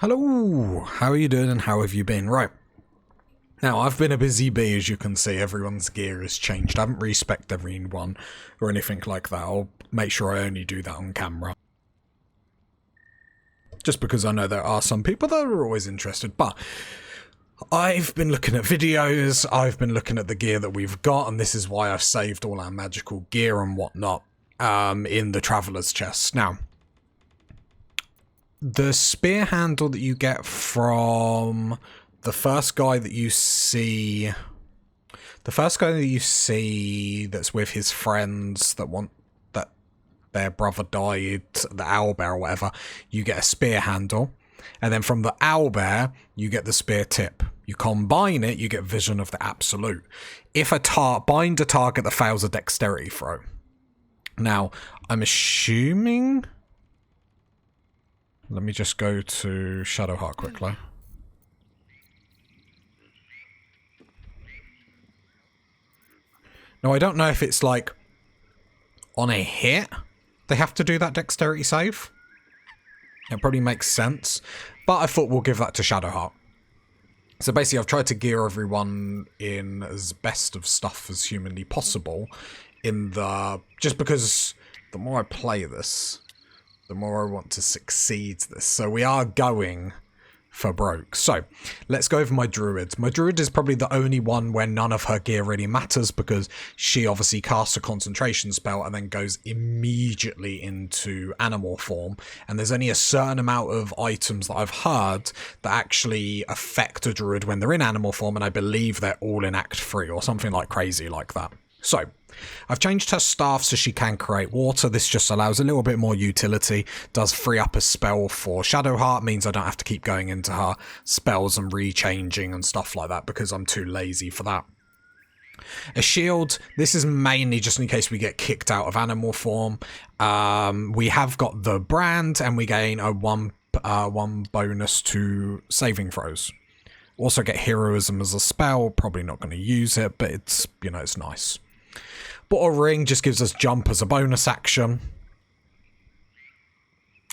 Hello, how are you doing and how have you been? Right, now I've been a busy bee, as you can see. Everyone's gear has changed. I haven't respected everyone or anything like that. I'll make sure I only do that on camera. Just because I know there are some people that are always interested, but I've been looking at videos, I've been looking at the gear that we've got, and this is why I've saved all our magical gear and whatnot in the Traveller's Chest. Now, the spear handle that you get from the first guy that you see that's with his friends that want that their brother died, the owlbear or whatever, you get a spear handle. And then from the owlbear, you get the spear tip. You combine it, you get vision of the absolute. If bind a target that fails a dexterity throw. Now, I'm assuming... Let me just go to Shadowheart quickly. Now, I don't know if it's like on a hit they have to do that dexterity save. It probably makes sense, but I thought we'll give that to Shadowheart. So basically, I've tried to gear everyone in as best of stuff as humanly possible just because the more I play this, the more I want to succeed this. So we are going for broke. So let's go over my Druid. My Druid is probably the only one where none of her gear really matters because she obviously casts a concentration spell and then goes immediately into animal form. And there's only a certain amount of items that I've heard that actually affect a Druid when they're in animal form, and I believe they're all in Act 3 or something like crazy like that. So, I've changed her staff so she can create water. This just allows a little bit more utility. Does free up a spell for Shadowheart. Means I don't have to keep going into her spells and rechanging and stuff like that because I'm too lazy for that. A shield. This is mainly just in case we get kicked out of animal form. We have got the brand and we gain a one bonus to saving throws. Also get heroism as a spell. Probably not going to use it, but it's, it's nice. Bottle ring just gives us jump as a bonus action.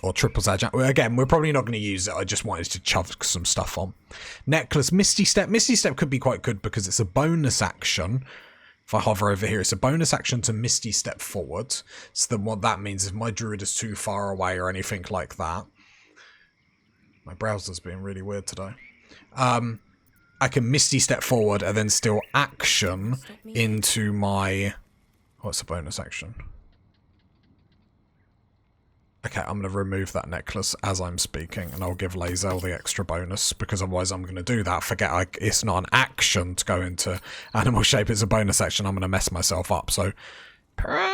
Or triples our jump. Again, we're probably not going to use it. I just wanted to chuck some stuff on. Necklace, Misty Step. Misty Step could be quite good because it's a bonus action. If I hover over here, it's a bonus action to Misty Step forward. So then what that means is my Druid is too far away or anything like that. My browser's being really weird today. I can Misty Step forward and then still action into my... What's a bonus action? Okay, I'm going to remove that necklace as I'm speaking, and I'll give Lae'zel the extra bonus, because otherwise I'm going to do that. Forget it's not an action to go into animal shape, it's a bonus action. I'm going to mess myself up, so... Probably...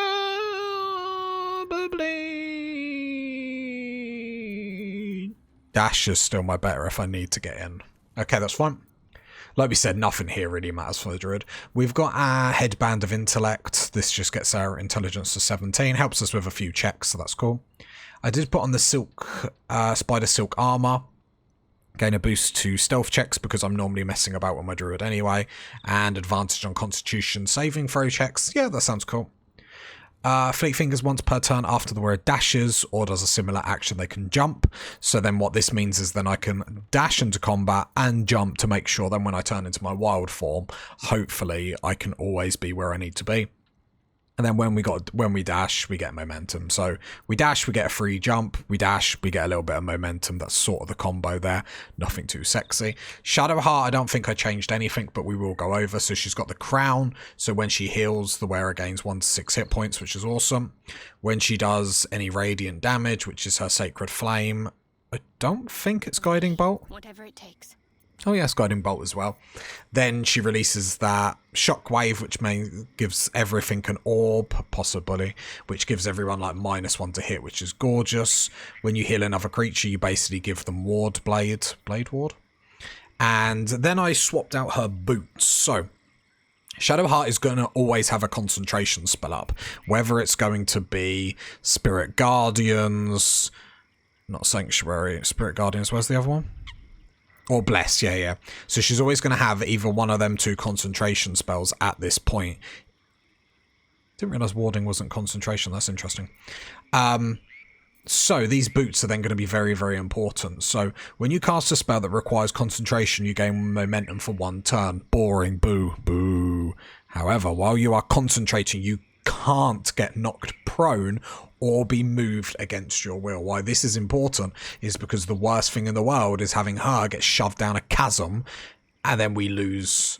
Dash is still my better if I need to get in. Okay, that's fine. Like we said, nothing here really matters for the Druid. We've got our Headband of Intellect. This just gets our intelligence to 17. Helps us with a few checks, so that's cool. I did put on the Spider Silk Armor. Gain a boost to stealth checks because I'm normally messing about with my Druid anyway. And advantage on Constitution saving throw checks. Yeah, that sounds cool. Fleet Fingers once per turn after the wearer dashes or does a similar action, they can jump. So then what this means is then I can dash into combat and jump to make sure then when I turn into my wild form, hopefully I can always be where I need to be. And then when we dash, we get momentum. So we dash, we get a free jump. We dash, we get a little bit of momentum. That's sort of the combo there. Nothing too sexy. Shadowheart, I don't think I changed anything, but we will go over. So she's got the crown. So when she heals, the wearer gains 1 to 6 hit points, which is awesome. When she does any radiant damage, which is her sacred flame, I don't think it's guiding bolt. Whatever it takes. Oh yes, guiding bolt as well. Then she releases that shockwave, which gives everything an orb, possibly, which gives everyone like -1 to hit, which is gorgeous. When you heal another creature, you basically give them ward blade ward. And then I swapped out her boots. So Shadowheart is going to always have a concentration spell up, whether it's going to be Spirit Guardians, not Sanctuary, Spirit Guardians. Where's the other one? Or Bless, yeah. So she's always going to have either one of them two concentration spells at this point. Didn't realise warding wasn't concentration, that's interesting. So these boots are then going to be very, very important. So when you cast a spell that requires concentration, you gain momentum for 1 turn. Boring. Boo. Boo. However, while you are concentrating, you can't get knocked prone or be moved against your will. Why this is important is because the worst thing in the world is having her get shoved down a chasm and then we lose...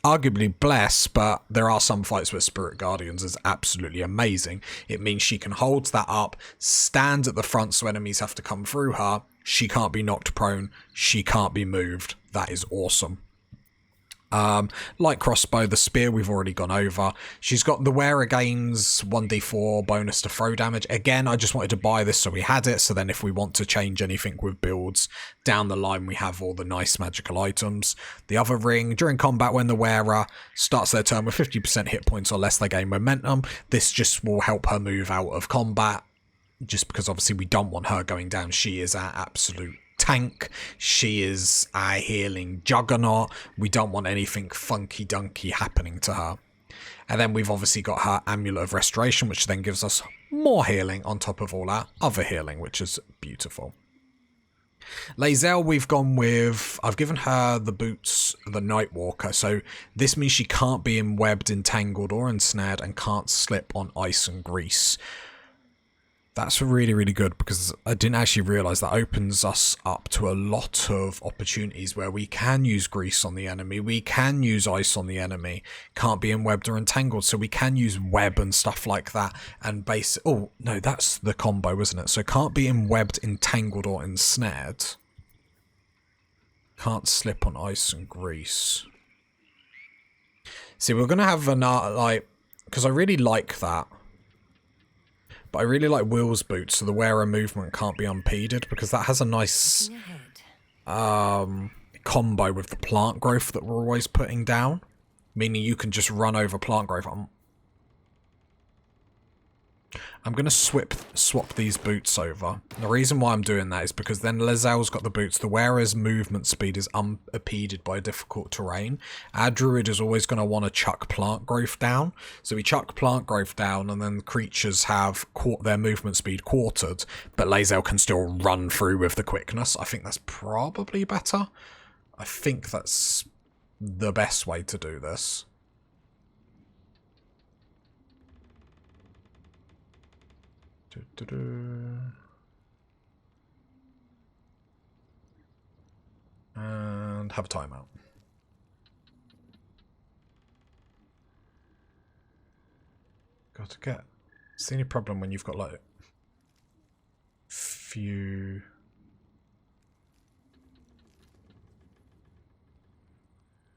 Arguably Bless, but there are some fights where Spirit Guardians is absolutely amazing. It means she can hold that up, stand at the front so enemies have to come through her. She can't be knocked prone. She can't be moved. That is awesome. Light crossbow, the spear we've already gone over. She's got the wearer gains 1d4 bonus to throw damage. Again, I just wanted to buy this so we had it, so then if we want to change anything with builds down the line, we have all the nice magical items. The other ring, during combat when the wearer starts their turn with 50% hit points or less, they gain momentum. This just will help her move out of combat, just because obviously we don't want her going down. She is our absolute tank. She is a healing juggernaut. We don't want anything funky dunky happening to her. And then we've obviously got her Amulet of Restoration, which then gives us more healing on top of all our other healing, which is beautiful. Lae'zel, we've gone with... I've given her the boots, the Nightwalker, so this means she can't be enwebbed, entangled, or ensnared, and can't slip on ice and grease. That's really, really good, because I didn't actually realise that opens us up to a lot of opportunities where we can use grease on the enemy, we can use ice on the enemy, can't be enwebbed or entangled, so we can use web and stuff like that, and base... Oh, no, that's the combo, isn't it? So can't be enwebbed, entangled, or ensnared. Can't slip on ice and grease. See, we're going to have another, like... Because I really like that. But I really like Will's boots, so the wearer movement can't be unimpeded, because that has a nice combo with the plant growth that we're always putting down. Meaning you can just run over plant growth. I'm going to swap these boots over. The reason why I'm doing that is because then Lae'zel's got the boots. The wearer's movement speed is unimpeded by difficult terrain. Our Druid is always going to want to chuck plant growth down. So we chuck plant growth down and then the creatures have their movement speed quartered. But Lae'zel can still run through with the quickness. I think that's probably better. I think that's the best way to do this. And have a timeout. Got to get... It's the only problem when you've got like few...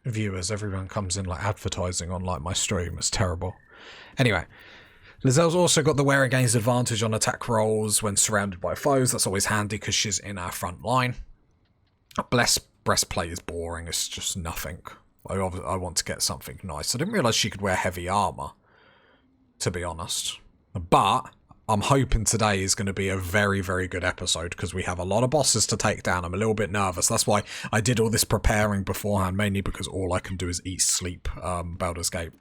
viewers. Everyone comes in like advertising on like my stream. It's terrible. Anyway. Lae'zel's also got the wearer gains advantage on attack rolls when surrounded by foes. That's always handy because she's in our front line. Breastplate is boring. It's just nothing. I want to get something nice. I didn't realise she could wear heavy armour, to be honest. But I'm hoping today is going to be a very, very good episode because we have a lot of bosses to take down. I'm a little bit nervous. That's why I did all this preparing beforehand, mainly because all I can do is eat, sleep, Baldur's Gate.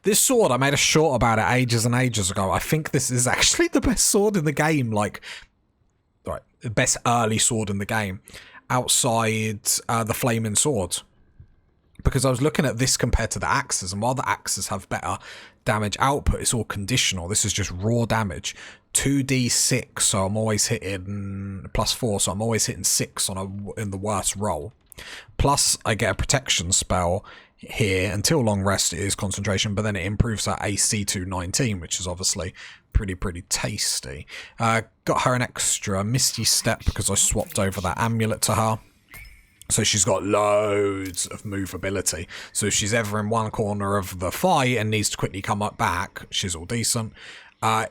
This sword, I made a short about it ages and ages ago. I think this is actually the best sword in the game. Like, right, the best early sword in the game. Outside the flaming sword. Because I was looking at this compared to the axes. And while the axes have better damage output, it's all conditional. This is just raw damage. 2d6, so I'm always hitting... +4, so I'm always hitting 6 in the worst roll. Plus, I get a protection spell... here until long rest is concentration, but then it improves her AC to 19, which is obviously pretty tasty. Got her an extra Misty Step because I swapped over that amulet to her. So she's got loads of movability. So if she's ever in one corner of the fight and needs to quickly come up back, she's all decent.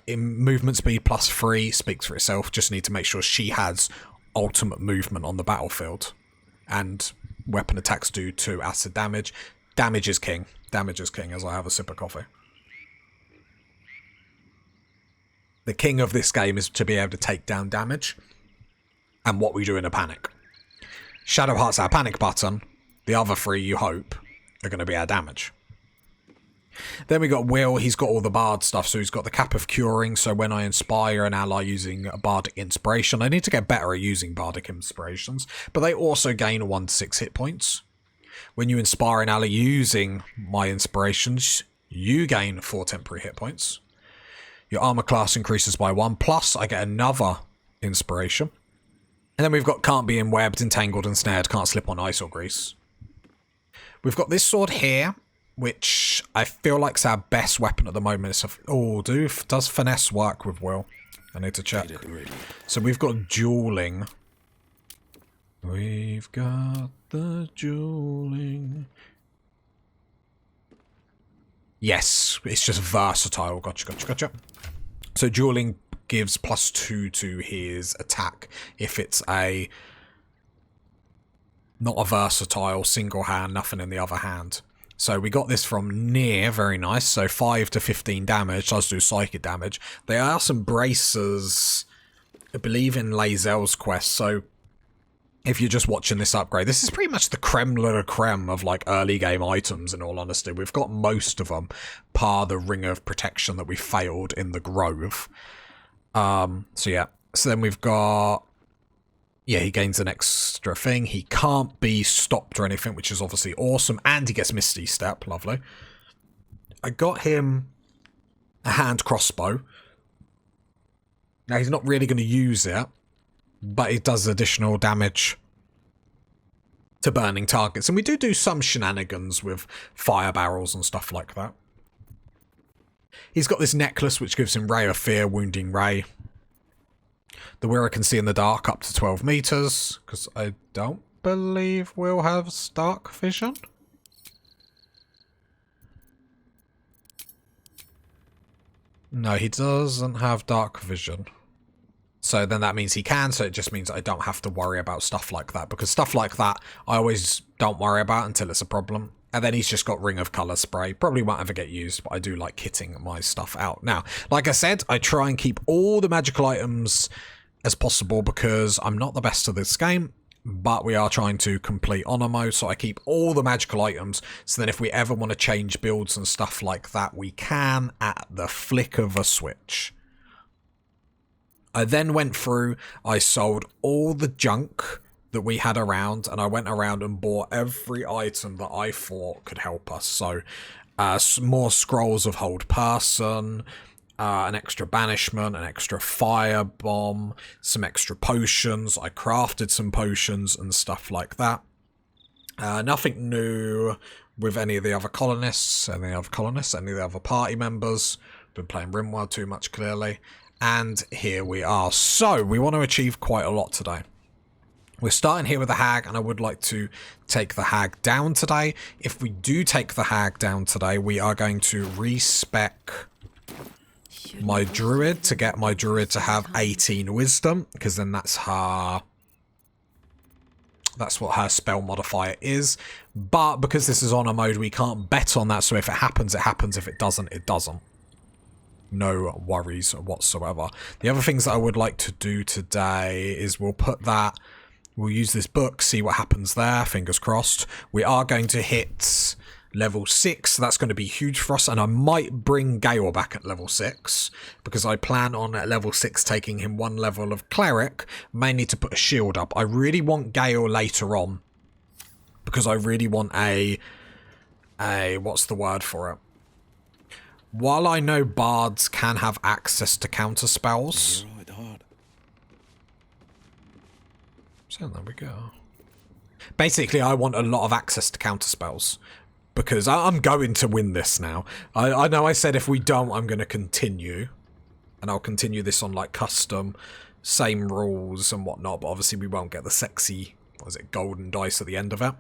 In movement speed +3 speaks for itself. Just need to make sure she has ultimate movement on the battlefield. And weapon attacks do 2 acid damage. Damage is king. Damage is king as I have a sip of coffee. The king of this game is to be able to take down damage. And what we do in a panic. Shadowheart's our panic button. The other 3, you hope, are going to be our damage. Then we got Will. He's got all the bard stuff. So he's got the Cap of Curing. So when I inspire an ally using a bardic inspiration, I need to get better at using bardic inspirations. But they also gain 1 to 6 hit points. When you inspire an ally using my inspirations, you gain 4 temporary hit points. Your armor class increases by 1. Plus, I get another inspiration. And then we've got can't be enwebbed, entangled, and snared. Can't slip on ice or grease. We've got this sword here, which I feel like is our best weapon at the moment. It's does finesse work with Will? I need to check. So we've got dueling. We've got the dueling. Yes, it's just versatile. Gotcha. So dueling gives +2 to his attack if it's not a versatile single hand, nothing in the other hand. So we got this from near, very nice. So 5 to 15 damage, does do psychic damage. There are some bracers, I believe, in Lae'zel's quest. So if you're just watching this upgrade, this is pretty much the creme de la creme of like early game items, in all honesty. We've got most of them, par the Ring of Protection that we failed in the Grove. So yeah. So then we've got... Yeah, he gains an extra thing. He can't be stopped or anything, which is obviously awesome. And he gets Misty Step. Lovely. I got him a hand crossbow. Now, he's not really going to use it, but it does additional damage to burning targets. And we do some shenanigans with fire barrels and stuff like that. He's got this necklace, which gives him Ray of Fear, Wounding Ray. The Wearer can see in the dark up to 12 meters, because I don't believe Will have dark vision. No, he doesn't have dark vision. So then that means he can, so it just means I don't have to worry about stuff like that, because stuff like that I always don't worry about until it's a problem. And then he's just got Ring of Colour Spray. Probably won't ever get used, but I do like kitting my stuff out. Now, like I said, I try and keep all the magical items as possible because I'm not the best at this game, but we are trying to complete honor mode, so I keep all the magical items, so then if we ever want to change builds and stuff like that, we can at the flick of a switch. I then went through, I sold all the junk that we had around, and I went around and bought every item that I thought could help us. So more scrolls of hold person, an extra banishment, an extra fire bomb, some extra potions. I crafted some potions and stuff like that. Nothing new with any of the other colonists, any of the other party members. Been playing RimWorld too much, clearly. And here we are. So we want to achieve quite a lot today. We're starting here with the hag, and I would like to take the hag down today. If we do take the hag down today, we are going to respec my druid to get my druid to have 18 wisdom, because then that's what her spell modifier is. But because this is honor mode, we can't bet on that, so if it happens, it happens. If it doesn't, it doesn't. No worries whatsoever. The other things that I would like to do today is we'll use this book, see what happens there, fingers crossed. We are going to hit level 6, so that's going to be huge for us, and I might bring Gale back at level 6, because I plan on at level 6 taking him 1 level of Cleric, mainly to put a shield up. I really want Gale later on, because I really want a what's the word for it? While I know bards can have access to counter spells... So there we go. Basically, I want a lot of access to counter spells, because I'm going to win this now. I know I said if we don't, I'm going to continue, and I'll continue this on like custom, same rules and whatnot, but obviously we won't get the sexy, golden dice at the end of it.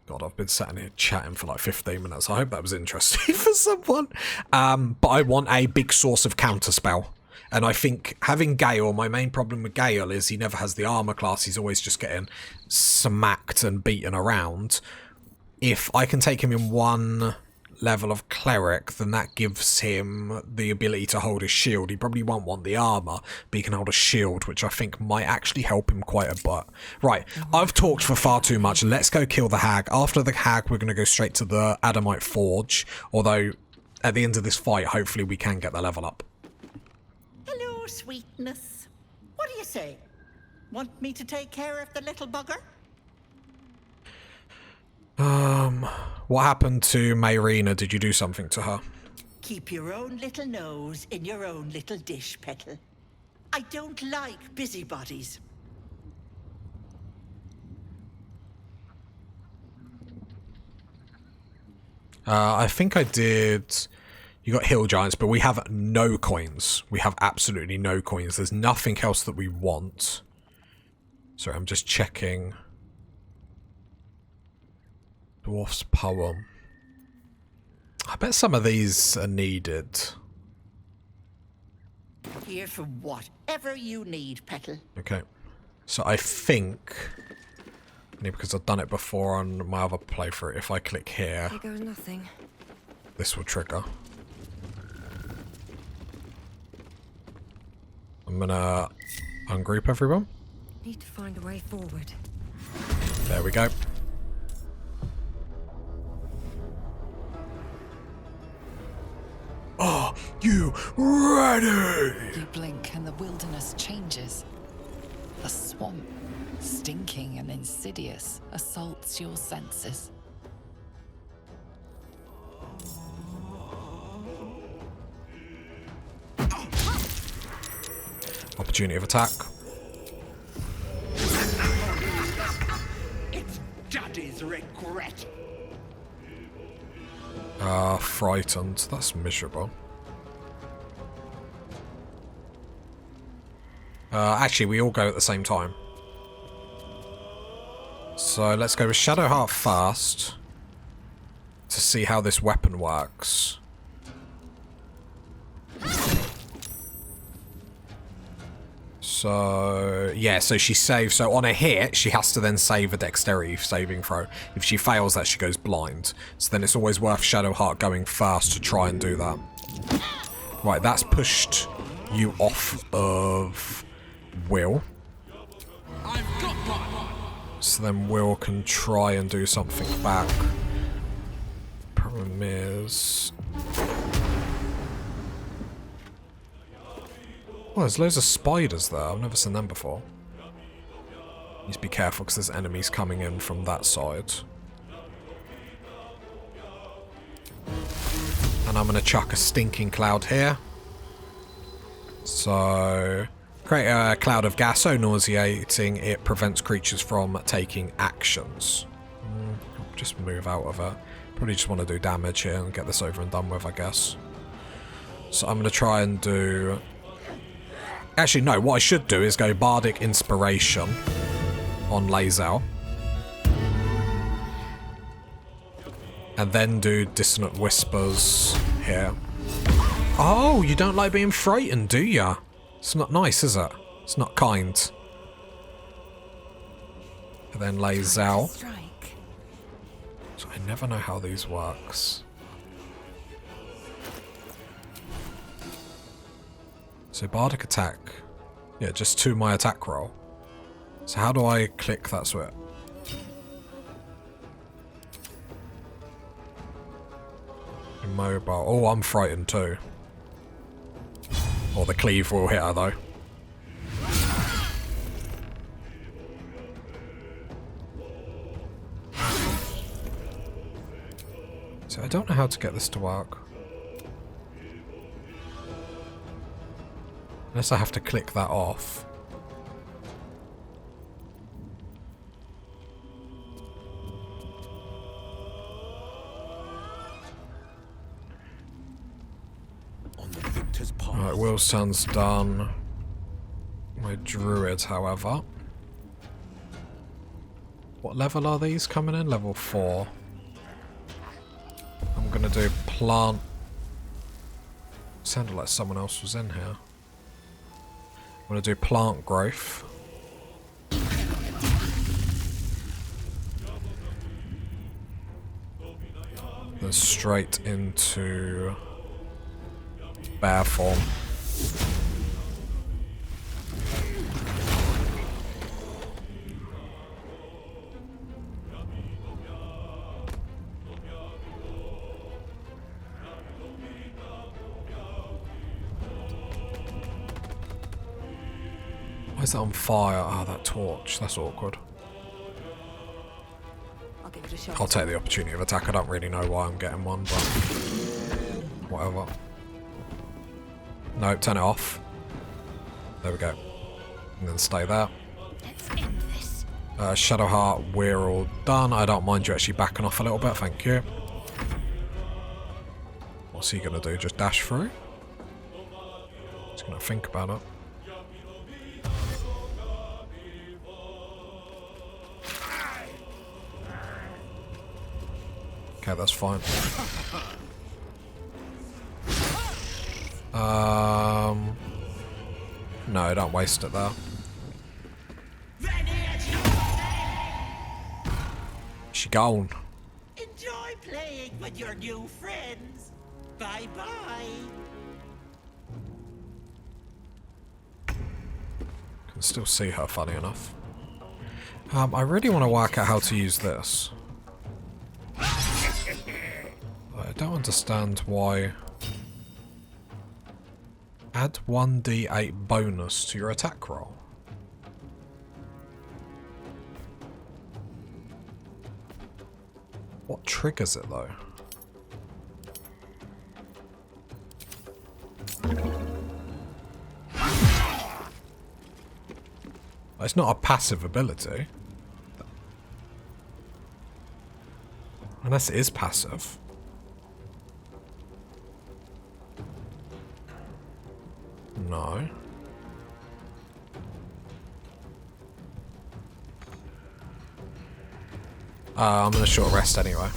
God, I've been sitting here chatting for like 15 minutes. I hope that was interesting for someone. But I want a big source of counter spell. And I think having Gale, my main problem with Gale is he never has the armor class. He's always just getting smacked and beaten around. If I can take him in 1 level of cleric, then that gives him the ability to hold his shield. He probably won't want the armor, but he can hold a shield, which I think might actually help him quite a bit. Right, I've talked for far too much. Let's go kill the hag. After the hag, we're going to go straight to the Adamite Forge, although at the end of this fight, hopefully we can get the level up. Hello, sweetness. What do you say? Want me to take care of the little bugger? What happened to Mayrina? Did you do something to her? Keep your own little nose in your own little dish, Petal. I don't like busybodies. I think I did... You got hill giants, but we have no coins. We have absolutely no coins. There's nothing else that we want. Sorry, I'm just checking. Dwarf's poem. I bet some of these are needed. Here for whatever you need, Petal. Okay. So I think... because I've done it before on my other playthrough, if I click here... Here goes nothing. This will trigger. I'm gonna ungroup everyone. Need to find a way forward. There we go. Are you ready? You blink and the wilderness changes. The swamp, stinking and insidious, assaults your senses. Opportunity of attack. It's Daddy's regret. Frightened. That's miserable. Actually, we all go at the same time. So let's go with Shadowheart first to see how this weapon works. So, yeah, so she saves. So on a hit, she has to then save a dexterity saving throw. If she fails that, she goes blind. So then it's always worth Shadowheart going first to try and do that. Right, that's pushed you off of Will. So then Will can try and do something back. Problem is... Oh, there's loads of spiders there. I've never seen them before. Need to be careful because there's enemies coming in from that side. And I'm going to chuck a stinking cloud here. So... create a cloud of gas so nauseating it prevents creatures from taking actions. Just move out of it. Probably just want to do damage here and get this over and done with, I guess. So I'm going to try and do... Actually, no, what I should do is go Bardic Inspiration on Lae'zel. And then do Dissonant Whispers here. Oh, you don't like being frightened, do ya? It's not nice, is it? It's not kind. And then Lae'zel. So I never know how these works. So Bardic attack. Yeah, just to my attack roll. So how do I click that switch? Immobile. Oh, I'm frightened too. Or the cleave will hit her though. So I don't know how to get this to work. Unless I have to click that off. Alright, Will's turn's done. My Druid, however. What level are these coming in? Level 4. I'm gonna do plant. Sounded like someone else was in here. I'm gonna do plant growth. Then straight into bear form. Why is that on fire? Oh, that torch. That's awkward. I'll give it a shot. I'll take the opportunity of attack. I don't really know why I'm getting one, but whatever. No, turn it off. There we go. And then stay there. Let's end this. Shadowheart, we're all done. I don't mind you actually backing off a little bit, thank you. What's he gonna do? Just dash through? He's gonna think about it. Okay, that's fine. No, don't waste it there. She gone. Enjoy playing with your new friends. Bye bye. Can still see her, funny enough. I really want to work out how to use this. I don't understand why. Add 1d8 bonus to your attack roll. What triggers it though? It's not a passive ability. Unless it is passive. No. I'm gonna short rest anyway.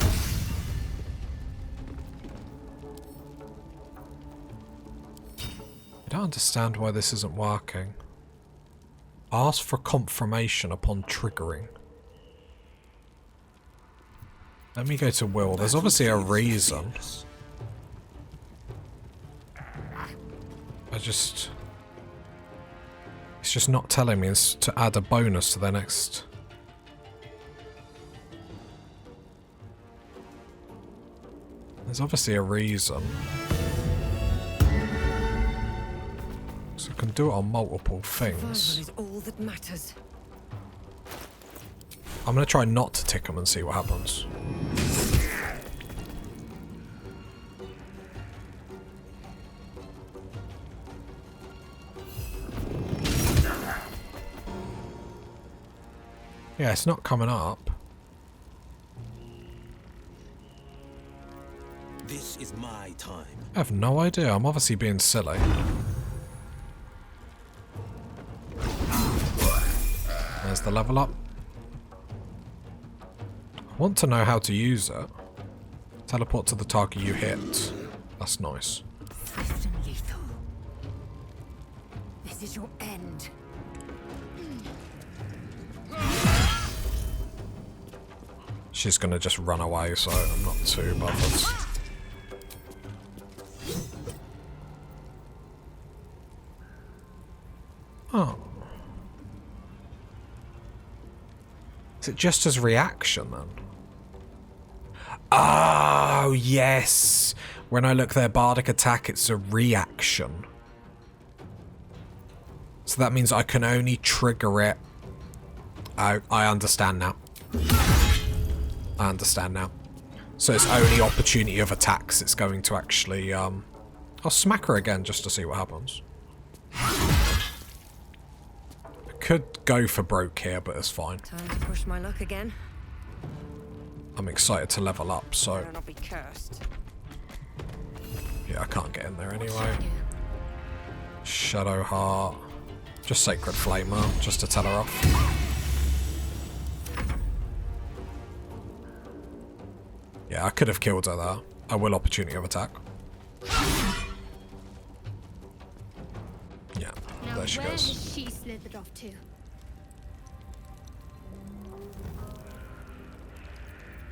I don't understand why this isn't working. Ask for confirmation upon triggering. Let me go to Will. There's obviously a reason. It's just not telling me it's to add a bonus to their next. There's obviously a reason. So I can do it on multiple things. Survival is all that matters. I'm going to try not to tick them and see what happens. Yeah, it's not coming up. This is my time. I have no idea. I'm obviously being silly. There's the level up. I want to know how to use it. Teleport to the target you hit. That's nice. Swift and lethal. This is your end. She's gonna just run away, so I'm not too bothered. Oh. Is it just as reaction then? Oh, yes! When I look their bardic attack, it's a reaction. So that means I can only trigger it. I understand now. I understand now. So it's only opportunity of attacks it's going to actually, I'll smack her again just to see what happens. I could go for broke here, but it's fine. Time to push my luck again. I'm excited to level up, so... Better not be cursed. Yeah, I can't get in there anyway. Shadowheart. Just Sacred Flamer, just to tell her off. Yeah, I could have killed her there. I will opportunity of attack. Yeah, Now there she where goes. has she slithered off to?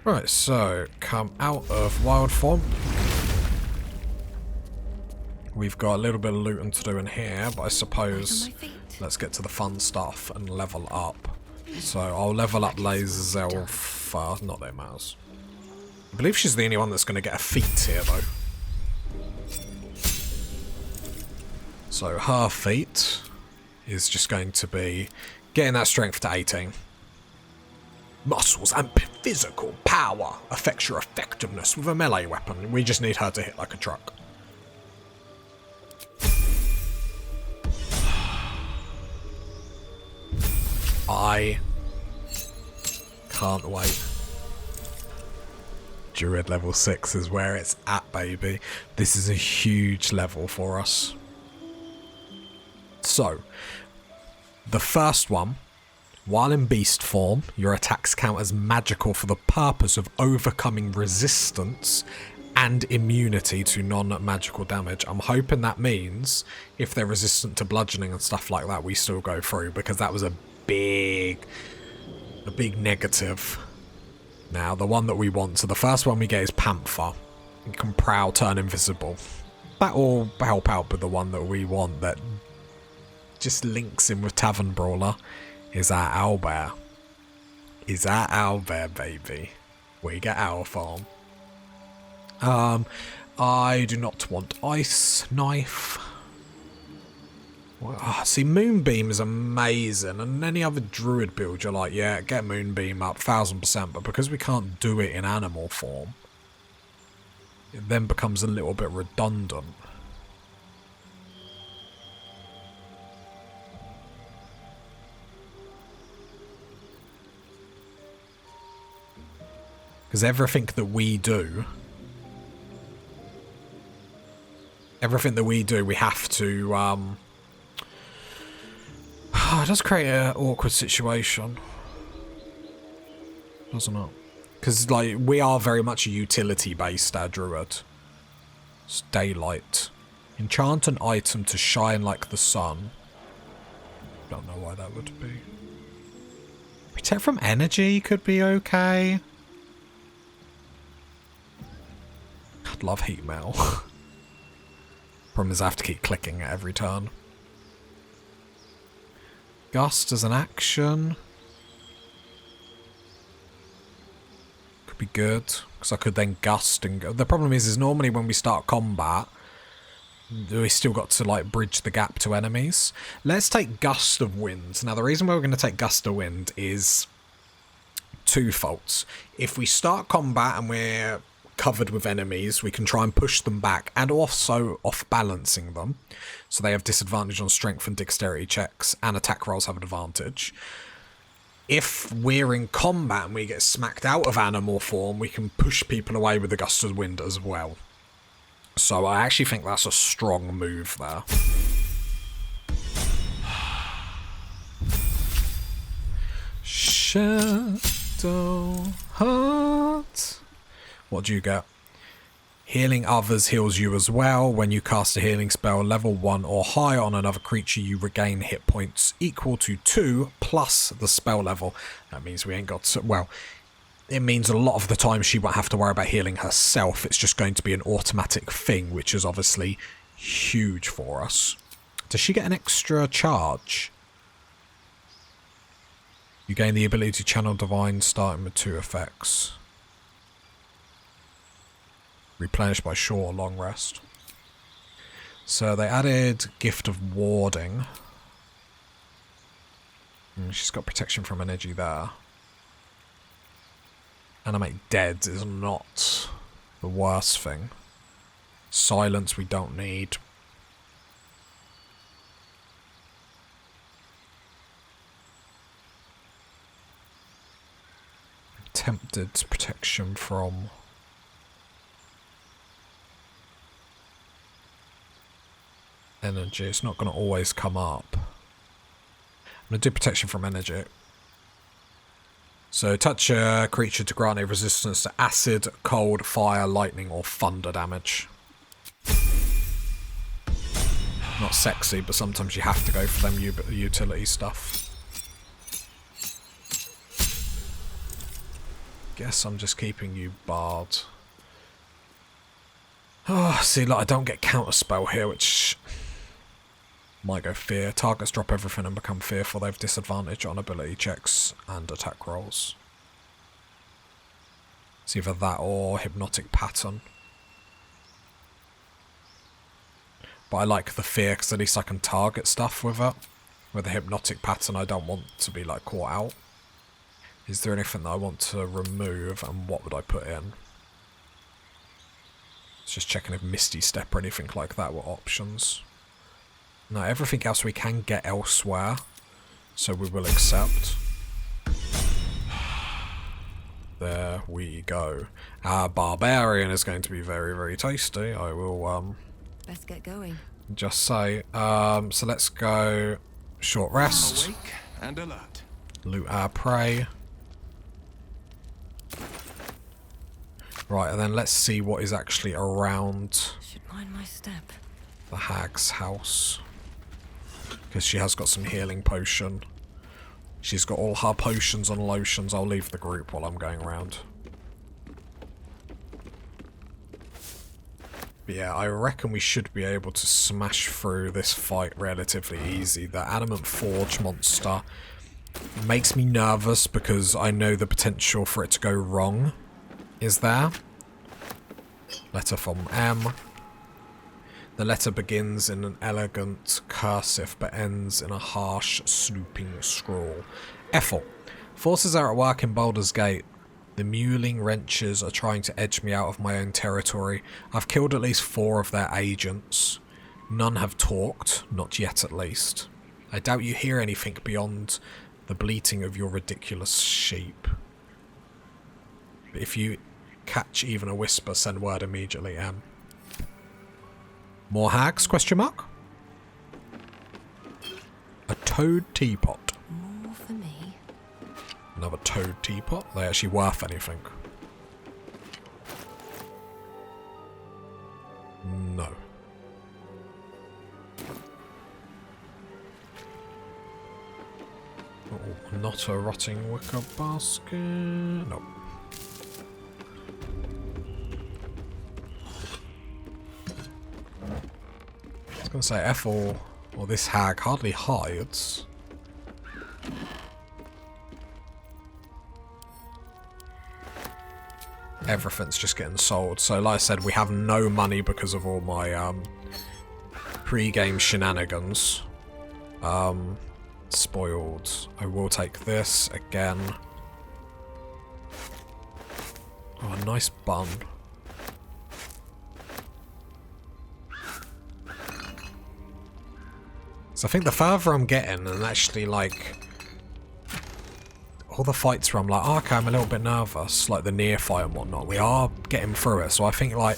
Right, so come out of wild form. We've got a little bit of looting to do in here, but I suppose let's get to the fun stuff and level up. So I'll level up Lazelf first. Not that it matters. I believe she's the only one that's going to get a feat here, though. So her feat is just going to be getting that strength to 18. Muscles and physical power affects your effectiveness with a melee weapon. We just need her to hit like a truck. I can't wait. Druid level 6 is where it's at, baby. This is a huge level for us. So, the first one, while in beast form, your attacks count as magical for the purpose of overcoming resistance and immunity to non-magical damage. I'm hoping that means if they're resistant to bludgeoning and stuff like that, we still go through, because that was a big negative. Now, the one that we want, so the first one we get is Panther. You can prowl, turn invisible. That will help out with the one that we want that just links in with Tavern Brawler. Is our owlbear. Is our owlbear, baby. We get owl farm. I do not want Ice Knife. Well, see, Moonbeam is amazing, and any other Druid build, you're like, yeah, get Moonbeam up, 1000%, but because we can't do it in animal form, it then becomes a little bit redundant. Because everything that we do, we have to, it does create an awkward situation, doesn't it? Because, like, we are very much a utility-based Druid. It's daylight. Enchant an item to shine like the sun. Don't know why that would be. Protect from energy could be okay. I'd love heat metal. Problem is I have to keep clicking it every turn. Gust as an action. Could be good, because I could then gust and go. The problem is normally when we start combat, we still got to, like, bridge the gap to enemies. Let's take Gust of Wind. Now, the reason why we're going to take Gust of Wind is twofold. If we start combat and we're covered with enemies, we can try and push them back, and also off-balancing them, so they have disadvantage on strength and dexterity checks, and attack rolls have an advantage. If we're in combat and we get smacked out of animal form, we can push people away with the Gust of Wind as well. So I actually think that's a strong move there. Shadow Heart. What do you get? Healing others heals you as well. When you cast a healing spell level 1 or higher on another creature, you regain hit points equal to 2 plus the spell level. That means we ain't got to, well, it means a lot of the time she won't have to worry about healing herself. It's just going to be an automatic thing, which is obviously huge for us. Does she get an extra charge? You gain the ability to channel divine starting with 2 effects. Replenished by short or long rest. So they added Gift of Warding. She's got protection from energy there. Animate Dead is not the worst thing. Silence we don't need. Tempted protection from... energy. It's not going to always come up. I'm going to do protection from energy. So touch a creature to grant a resistance to acid, cold, fire, lightning, or thunder damage. Not sexy, but sometimes you have to go for them utility stuff. guess I'm just keeping you barred. Oh, see, like, I don't get counterspell here, which might go fear. Targets drop everything and become fearful. They have disadvantage on ability checks and attack rolls. It's either that or hypnotic pattern. But I like the fear because at least I can target stuff with it. With the hypnotic pattern, I don't want to be like caught out. Is there anything that I want to remove, and what would I put in? It's just checking if Misty Step or anything like that were options. No, everything else we can get elsewhere, so we will accept. There we go. Our Barbarian is going to be very, very tasty. I will Let's get going. just say. So let's go short rest. Awake and alert. Loot our prey. Right, and then let's see what is actually around Should mind my step. the hag's house. Because she has got some healing potion. She's got all her potions and lotions. I'll leave the group while I'm going around. But yeah, I reckon we should be able to smash through this fight relatively easy. The Adamant Forge monster makes me nervous because I know the potential for it to go wrong is there. Letter from M. The letter begins in an elegant cursive but ends in a harsh, swooping scrawl. Ethel. Forces are at work in Baldur's Gate. The mewling wrenches are trying to edge me out of my own territory. I've killed at least 4 of their agents. None have talked, not yet at least. I doubt you hear anything beyond the bleating of your ridiculous sheep. But if you catch even a whisper, send word immediately, M. More hags? Question mark? A toad teapot. More for me. Another toad teapot? Are they actually worth anything? No. Oh, not a rotting wicker basket. Nope. I was going to say Ethel, or this hag, hardly hides. Everything's just getting sold. So like I said, we have no money because of all my pre-game shenanigans. Spoiled. I will take this again. Oh, a nice bun. So I think the further I'm getting, and actually like all the fights where I'm like, oh, okay, I'm a little bit nervous, like the near fight and whatnot, we are getting through it. So I think like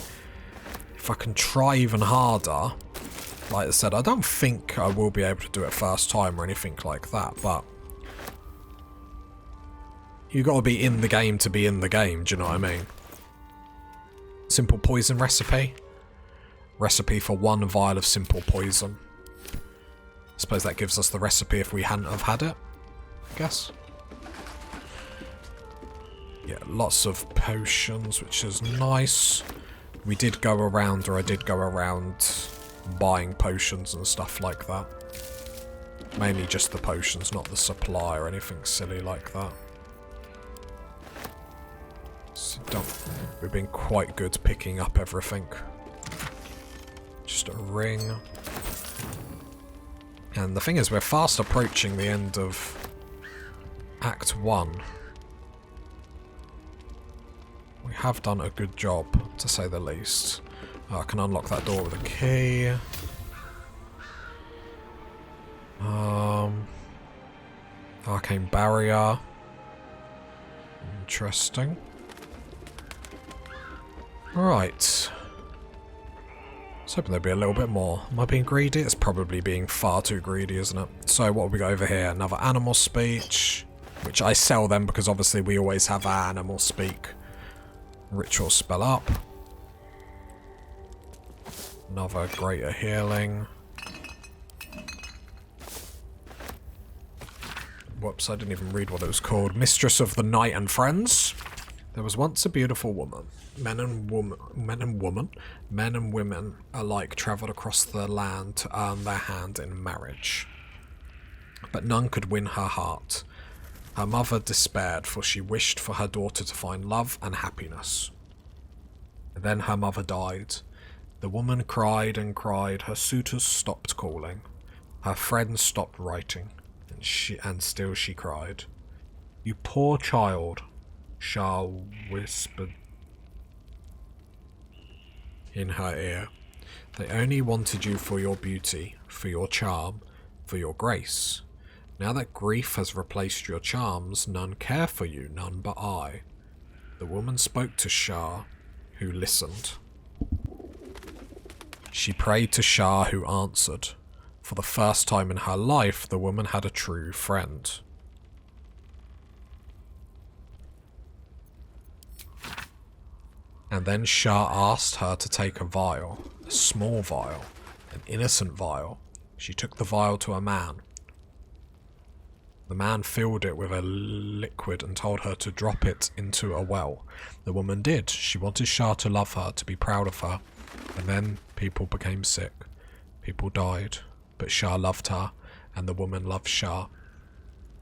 if I can try even harder, like I said, I don't think I will be able to do it first time or anything like that, but you got to be in the game to be in the game, do you know what I mean? Simple poison recipe. Recipe for 1 vial of simple poison. I suppose that gives us the recipe if we hadn't have had it, I guess. Yeah, lots of potions, which is nice. We did go around, or I did go around buying potions and stuff like that. Mainly just the potions, not the supply or anything silly like that. So we've been quite good picking up everything. Just a ring. And the thing is, we're fast approaching the end of Act 1. We have done a good job, to say the least. Oh, I can unlock that door with a key. Arcane barrier. Interesting. Right. I was hoping there'd be a little bit more. Am I being greedy? It's probably being far too greedy, isn't it? So what have we got over here? Another animal speech, which I sell them because obviously we always have our animal speak. Ritual spell up. Another greater healing. Whoops, I didn't even read what it was called. Mistress of the Night and Friends. There was once a beautiful woman. Men and women alike travelled across the land to earn their hand in marriage. But none could win her heart. Her mother despaired, for she wished for her daughter to find love and happiness. Then her mother died. The woman cried and cried. Her suitors stopped calling. Her friends stopped writing. And still she cried. "You poor child," Shah whispered in her ear. "They only wanted you for your beauty, for your charm, for your grace. Now that grief has replaced your charms, none care for you, none but I." The woman spoke to Shah, who listened. She prayed to Shah, who answered. For the first time in her life, the woman had a true friend. And then Shah asked her to take a vial, a small vial, an innocent vial. She took the vial to a man. The man filled it with a liquid and told her to drop it into a well. The woman did. She wanted Shah to love her, to be proud of her. And then people became sick. People died. But Shah loved her, and the woman loved Shah.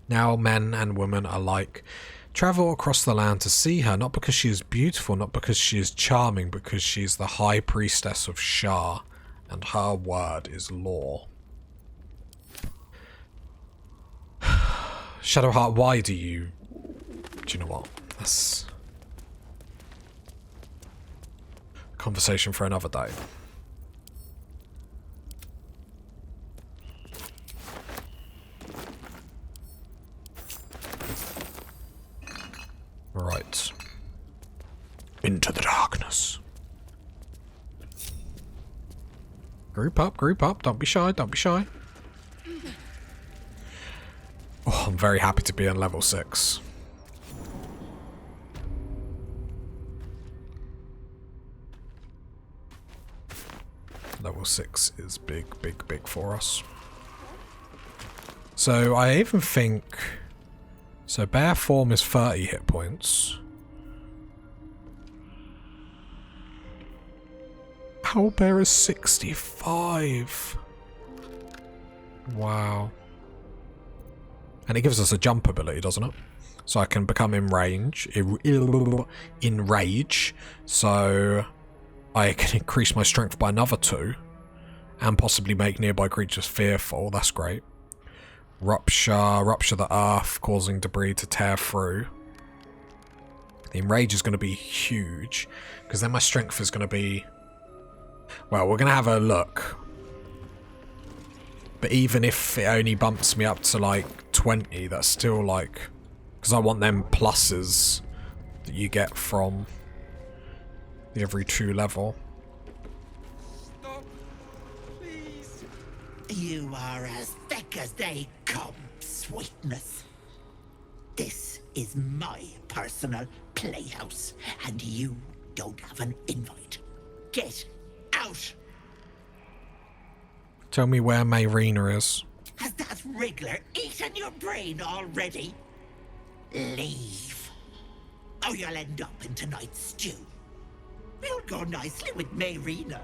Now men and women alike travel across the land to see her, not because she is beautiful, not because she is charming, because she is the high priestess of Shah, and her word is law. Shadowheart, why do you know what? That's a conversation for another day. Right. Into the darkness. Group up, don't be shy, don't be shy. Oh, I'm very happy to be on level 6. Level 6 is big for us. So I even think... So bare form is 30 hit points. Owlbear is 65. Wow. And it gives us a jump ability, doesn't it? So I can become in rage. In rage. So I can increase my strength by another 2. And possibly make nearby creatures fearful. That's great. Rupture the earth, causing debris to tear through. The enrage is going to be huge, because then my strength is going to be... Well, we're going to have a look. But even if it only bumps me up to like 20, that's still like... Because I want them pluses that you get from the every 2 level. Stop, please. You are as thick as they come, sweetness. This is my personal playhouse, and you don't have an invite. Get out! Tell me where Mayrina is. Has that wriggler eaten your brain already? Leave. Or you'll end up in tonight's stew. You'll go nicely with Mayrina.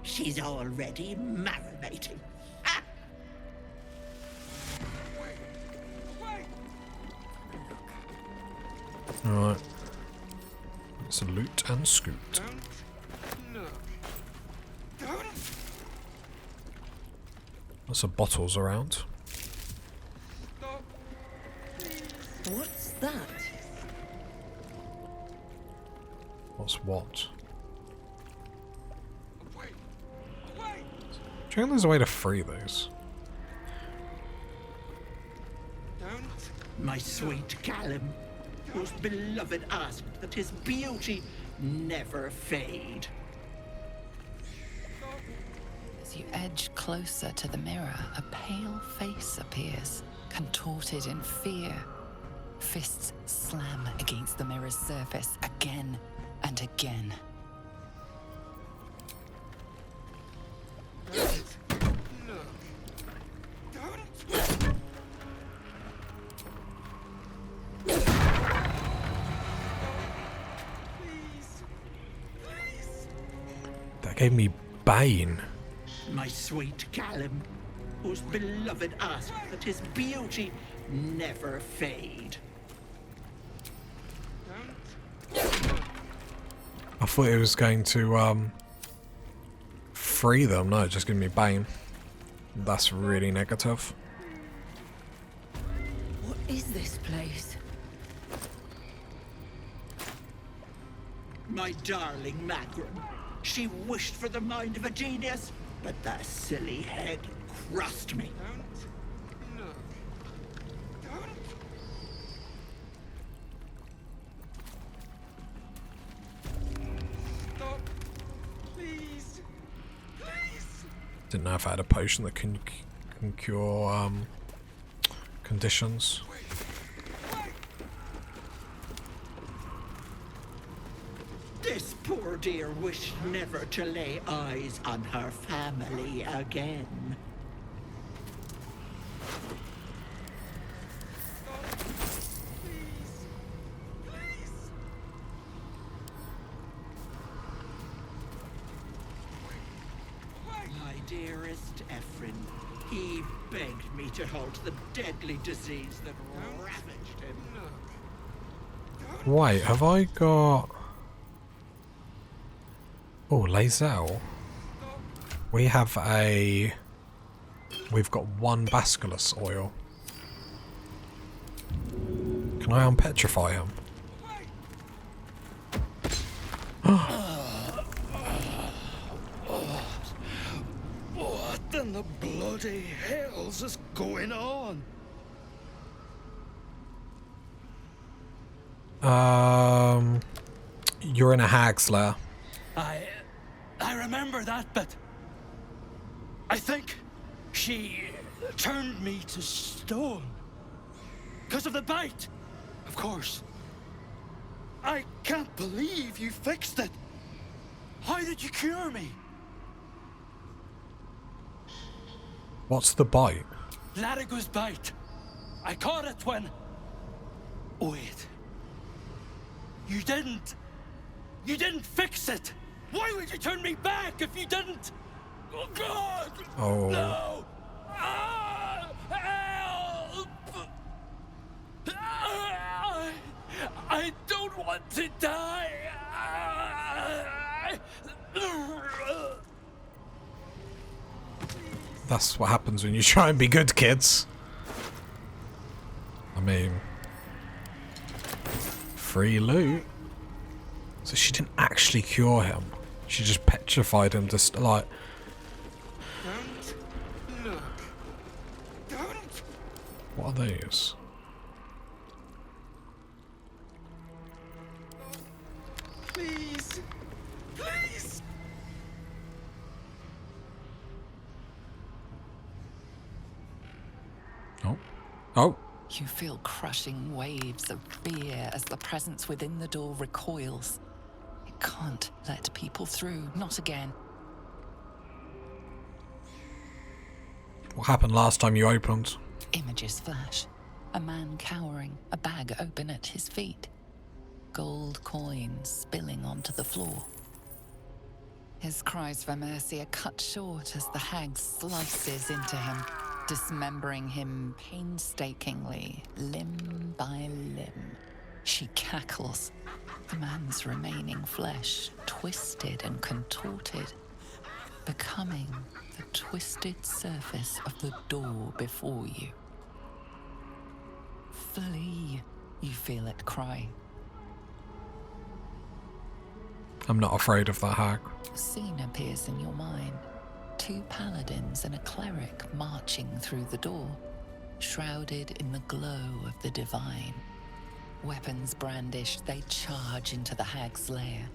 She's already marinating. Ha! Alright. Let's loot and scoot. Lots of bottles around. What's that? What's what? Do you think there's a way to free these? My sweet Callum, whose beloved asked that his beauty never fade. As you edge closer to the mirror, a pale face appears, contorted in fear. Fists slam against the mirror's surface again and again. Gave me Bane. My sweet Callum, whose beloved asked that his beauty never fade. I thought it was going to free them. No, just give me Bane. That's really negative. What is this place? My darling Magrum. She wished for the mind of a genius, but that silly head crushed me. Stop. Please. Please. Didn't know if I had a potion that can cure conditions. This poor dear wished never to lay eyes on her family again. My dearest Ephraim, he begged me to halt the deadly disease that ravaged him. Wait, have I got... Oh, Lae'zel. We have a... We've got one Basculus oil. Can I unpetrify him? What in the bloody hells is going on? You're in a hag's lair. I remember that bit. I think she turned me to stone. Because of the bite, of course. I can't believe you fixed it. How did you cure me? What's the bite? Larigo's bite. I caught it when... Wait. You didn't fix it. Why would you turn me back if you didn't? Oh God! Oh. No! Ah, help! I don't want to die. That's what happens when you try and be good, kids. I mean... Free loot. So she didn't actually cure him. She just petrified him, just like... Don't look. Don't. What are these? Please. Please. Oh. Oh! You feel crushing waves of fear as the presence within the door recoils. It can't let people through, not again. What happened last time you opened? Images flash. A man cowering, a bag open at his feet. Gold coins spilling onto the floor. His cries for mercy are cut short as the hag slices into him, dismembering him painstakingly, limb by limb. She cackles, the man's remaining flesh twisted and contorted, becoming the twisted surface of the door before you. Flee, you feel it cry. I'm not afraid of that hag. A scene appears in your mind. 2 paladins and a cleric marching through the door, shrouded in the glow of the divine. Weapons brandished, they charge into the hag's lair.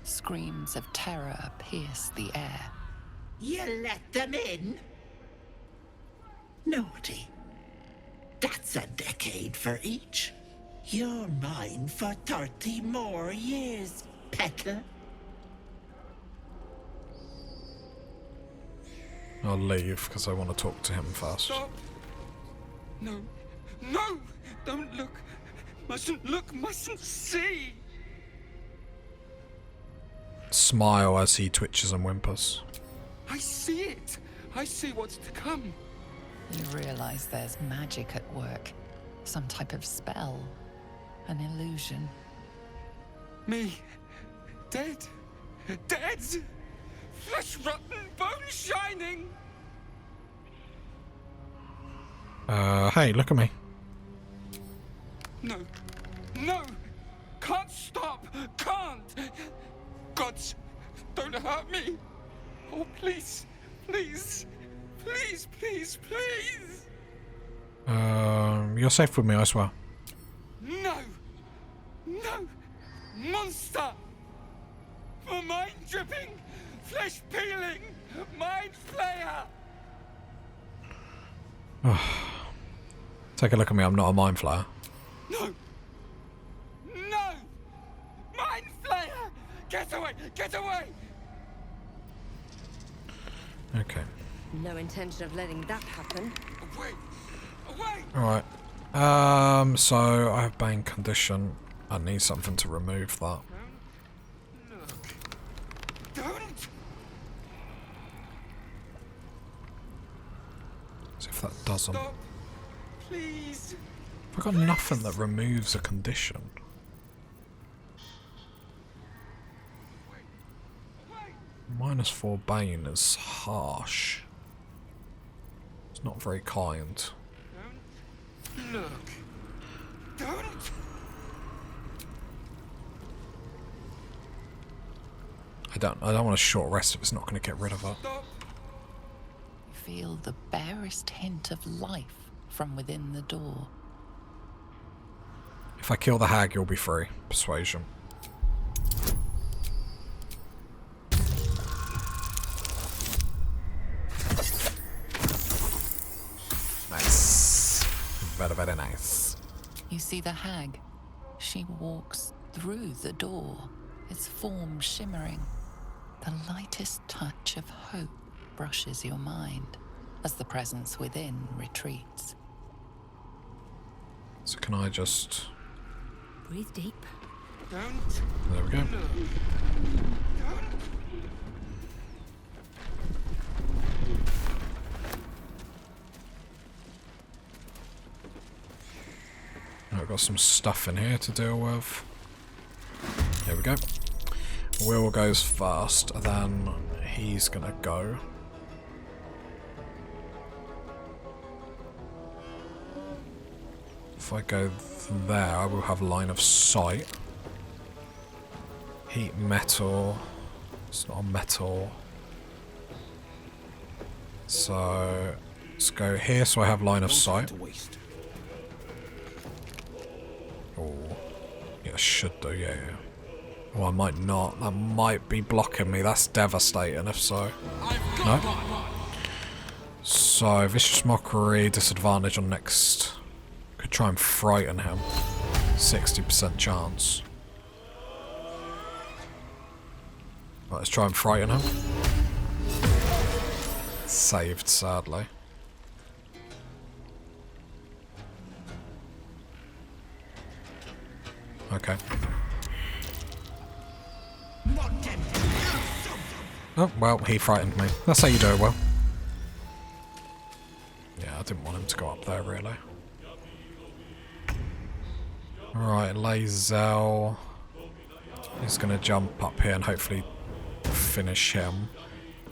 Screams of terror pierce the air. You let them in? Naughty. That's a decade for each. You're mine for 30 more years, peddler. I'll leave because I want to talk to him first. Stop. No. No! Don't look. Mustn't look, mustn't see. smile as he twitches and whimpers. I see it. I see what's to come. You realize there's magic at work. Some type of spell. An illusion. Me. Dead. Dead. Flesh rotten, bone shining. Hey, look at me. No. No. Can't stop. Can't. Gods, don't hurt me. Oh, please. Please. Please, please, please. You're safe with me, I swear. No. No. Monster. For mind dripping, flesh peeling, mind flayer. Take a look at me, I'm not a mind flayer. No. No. Mind flayer. Get away. Get away. Okay. No intention of letting that happen. Away. Away. Alright. So I have Bane condition. I need something to remove that. Don't. So if that doesn't... Stop. Please. I've got nothing that removes a condition. -4 Bane is harsh. It's not very kind. Don't look. Don't. I don't want a short rest if it's not going to get rid of it. Stop. You feel the barest hint of life from within the door. If I kill the hag, you'll be free. Persuasion. Nice. Very, very nice. You see the hag. She walks through the door, its form shimmering. The lightest touch of hope brushes your mind as the presence within retreats. So can I just... Breathe deep. Don't. There we go. Look. Don't. I've got some stuff in here to deal with. Here we go. Will goes first, then he's gonna go. If I go there, I will have line of sight. Heat metal. It's not a metal. So let's go here so I have line of sight. To waste. Oh, yeah, should do, yeah. Well, I might not. That might be blocking me. That's devastating if so. No? So, Vicious Mockery, disadvantage on next. Could try and frighten him. 60% chance. Right, let's try and frighten him. Saved, sadly. Okay. Oh, well, he frightened me. That's how you do it, Will. Yeah, I didn't want him to go up there, really. Alright, Lazel. He's going to jump up here and hopefully finish him.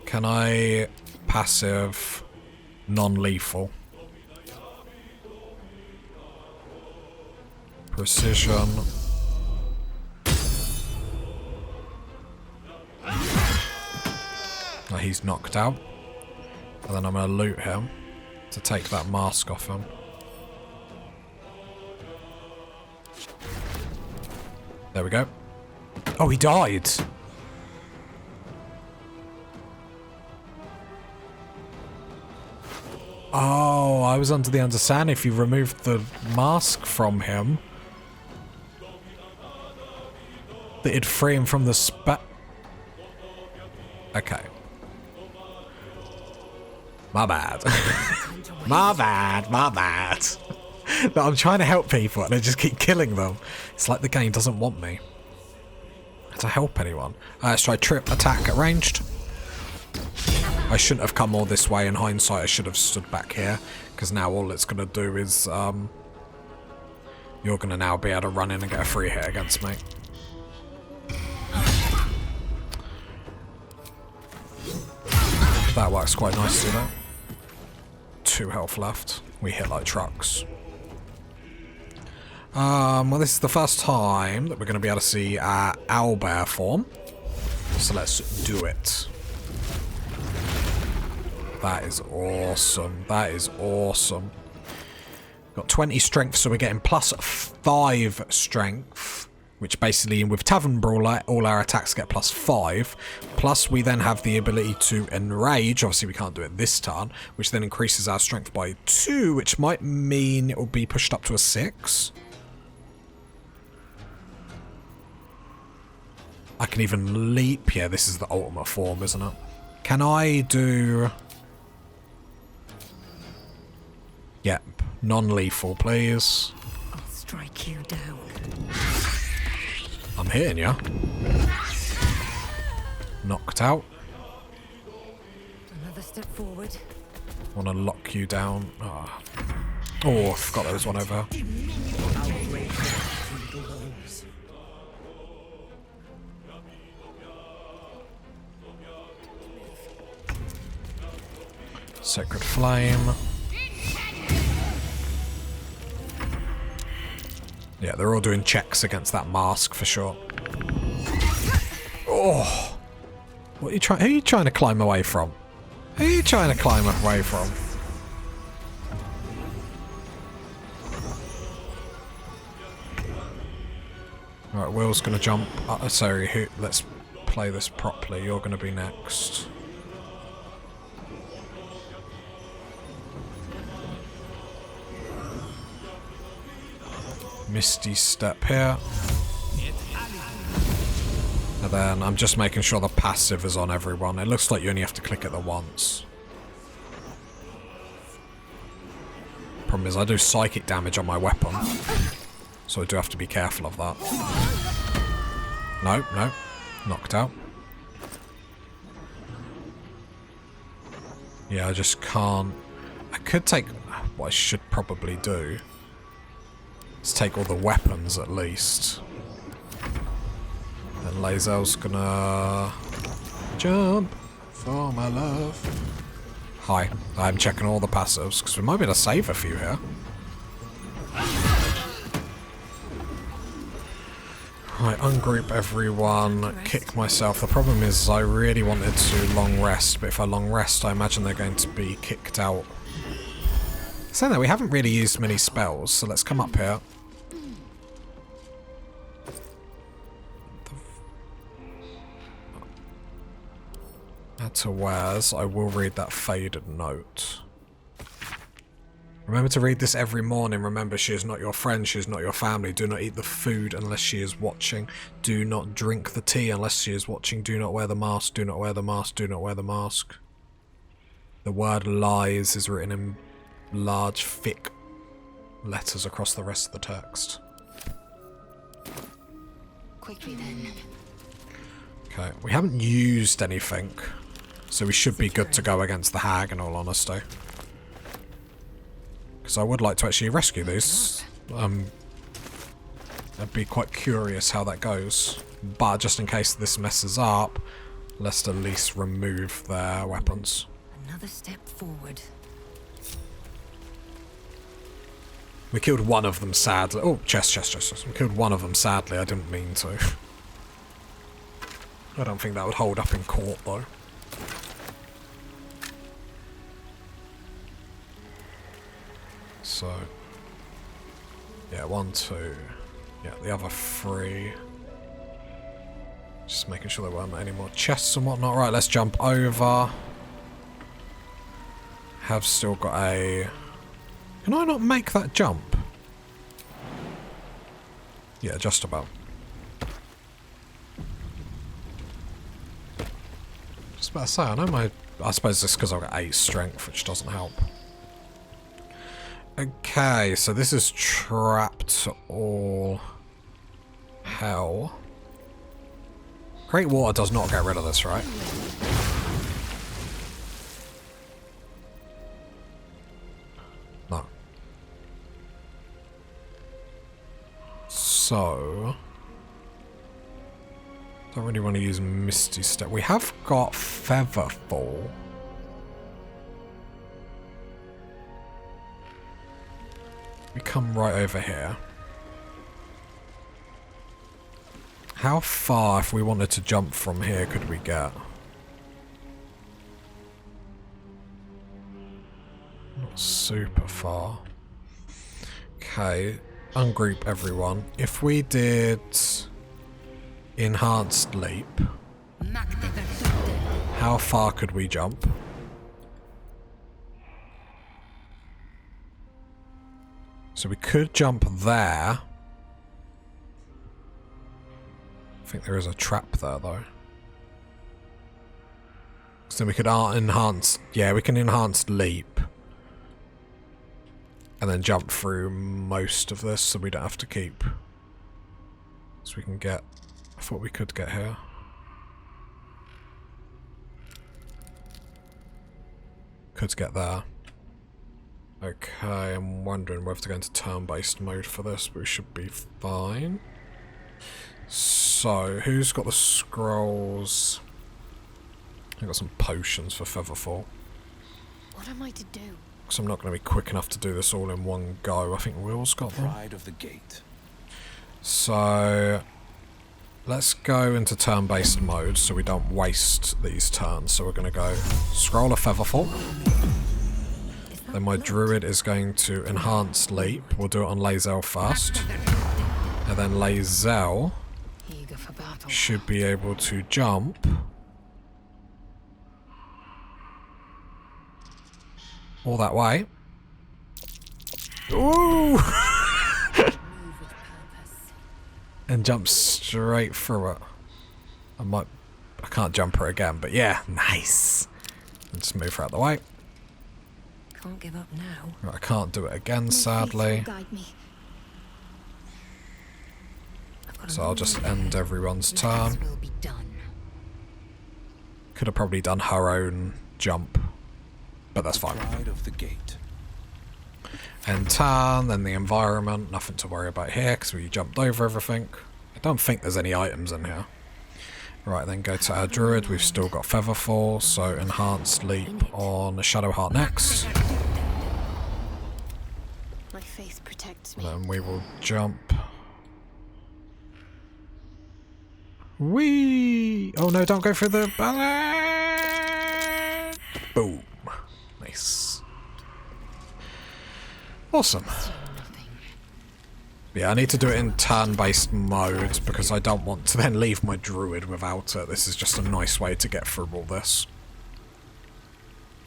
Can I passive non-lethal? Precision. Oh, he's knocked out. And then I'm going to loot him to take that mask off him. There we go. Oh, he died! Oh, I was under the understanding if you removed the mask from him, that it'd free him from the Okay. My bad. My bad, my bad. No, I'm trying to help people and I just keep killing them. It's like the game doesn't want me. to help anyone. Let's try trip attack at ranged. I shouldn't have come all this way in hindsight. I should have stood back here, because now all it's going to do is you're going to now be able to run in and get a free hit against me. That works quite nicely though. 2 health left. We hit like trucks. Well, this is the first time that we're going to be able to see our owlbear form. So let's do it. That is awesome. That is awesome. Got 20 strength, so we're getting plus 5 strength. Which basically, with Tavern Brawler, all our attacks get plus 5. Plus, we then have the ability to enrage. Obviously, we can't do it this turn. Which then increases our strength by 2. Which might mean it will be pushed up to a 6. I can even leap. Yeah, this is the ultimate form, isn't it? Can I do... Yep. Non-lethal, please. I'll strike you down. I'm hitting ya. Knocked out. Another step forward. Want to lock you down. Oh, I forgot there was one over. Sacred Flame. Yeah, they're all doing checks against that mask for sure. Oh! What are you trying? Who are you trying to climb away from? Who are you trying to climb away from? Alright, Will's gonna jump. Sorry, let's play this properly. You're gonna be next. Misty Step here. And then I'm just making sure the passive is on everyone. It looks like you only have to click it the once. Problem is I do psychic damage on my weapon. So I do have to be careful of that. No, no. Knocked out. Yeah, I just can't... I could take... What I should probably do... Let's take all the weapons at least. And Lazel's gonna jump for my love. Hi, I'm checking all the passives because we might be able to save a few here. Right, ungroup everyone, kick myself. The problem is I really wanted to long rest, but if I long rest I imagine they're going to be kicked out. Saying that, we haven't really used many spells, so let's come up here. Add to wares, I will read that faded note. Remember to read this every morning. Remember, she is not your friend, she is not your family. Do not eat the food unless she is watching. Do not drink the tea unless she is watching. Do not wear the mask, do not wear the mask, do not wear the mask. The word lies is written in large, thick letters across the rest of the text. Quickly then. Okay, we haven't used anything, so we should be good to go against the hag in all honesty. Because I would like to actually rescue these. I'd be quite curious how that goes. But just in case this messes up, let's at least remove their weapons. Another step forward. We killed one of them sadly. Oh, chest. We killed one of them sadly. I didn't mean to. I don't think that would hold up in court though. So, yeah, 1, 2. Yeah, the other 3. Just making sure there weren't any more chests and whatnot. Right, let's jump over. Have still got a... Can I not make that jump? Yeah, just about. Just about to say, I know my... I suppose it's because I've got 8 strength, which doesn't help. Okay, so this is trapped all hell. Great Water does not get rid of this, right? No. So... don't really want to use Misty Step. We have got Featherfall. We come right over here. How far, if we wanted to jump from here, could we get? Not super far. Okay, ungroup everyone. If we did Enhanced Leap, how far could we jump? So we could jump there. I think there is a trap there, though. So we could enhance... yeah, we can enhance leap. And then jump through most of this, so we don't have to keep... so we can get... I thought we could get here. Could get there. Okay, I'm wondering whether to go into turn-based mode for this, but we should be fine. So, who's got the scrolls? I've got some potions for Featherfall. What am I to do? Because I'm not going to be quick enough to do this all in one go. I think Will's got them. Pride of the gate. So, let's go into turn-based mode so we don't waste these turns. So we're going to go Scroll of Featherfall. Then my Druid is going to enhance leap. We'll do it on Lae'zel first. And then Lae'zel should be able to jump all that way. Ooh! And jump straight through it. I can't jump her again, but yeah, nice. And just move her out the way. Can't give up now. Right, I can't do it again, sadly. So I'll just end everyone's turn. Could have probably done her own jump, but that's fine. Pride of the gate. End turn, then the environment. Nothing to worry about here because we jumped over everything. I don't think there's any items in here. Right, then go to our Druid. We've still got Featherfall, so enhanced leap on the Shadowheart next. My faith protects me. Then we will jump. Whee! Oh no, don't go through the ballad! Boom. Nice. Awesome. Yeah, I need to do it in turn-based mode because I don't want to then leave my Druid without it. This is just a nice way to get through all this.